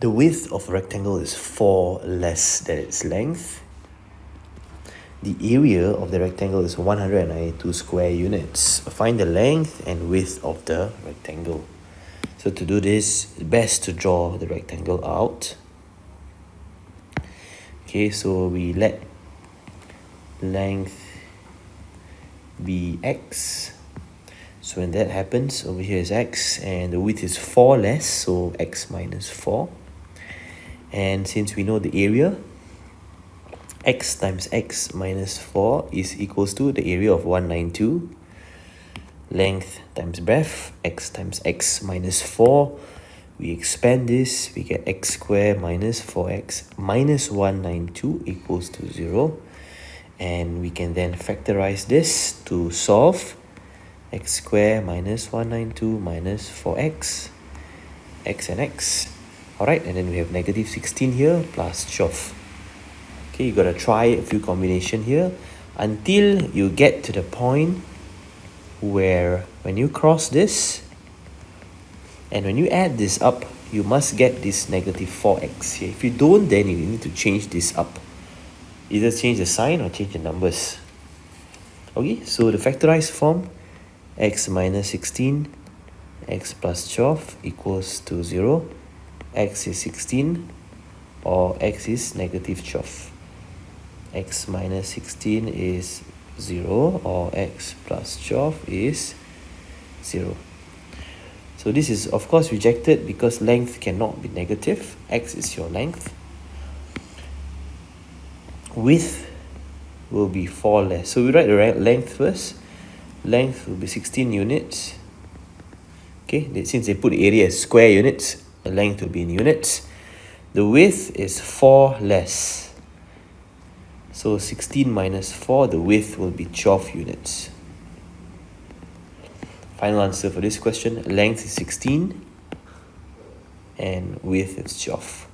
The width of a rectangle is 4 less than its length. The area of the rectangle is 192 square units. Find the length and width of the rectangle. So to do this, it's best to draw the rectangle out. Okay, so we let length be x. So when that happens, over here is x, and the width is 4 less, so x minus 4. And since we know the area, x times x minus 4 is equals to the area of 192. Length times breadth, x times x minus 4. We expand this, we get x squared minus 4x minus 192 equals to 0. And we can then factorize this to solve x squared minus 192 minus 4x, x and x. Alright, and then we have negative 16 here plus 12. Okay, you gotta try a few combinations here until you get to the point where when you cross this and when you add this up, you must get this negative 4x here. If you don't, then you need to change this up. Either change the sign or change the numbers. Okay, so the factorized form, x minus 16, x plus 12 equals to 0. X is 16 or x is negative 12. X minus 16 is 0 or x plus 12 is 0. So this is of course rejected because length cannot be negative. X is your length. Width will be 4 less. So we write the length first. Length will be 16 units. Okay, since they put the area as square units, the length will be in units. The width is 4 less. So 16 minus 4, the width will be 12 units. Final answer for this question, length is 16 and width is 12.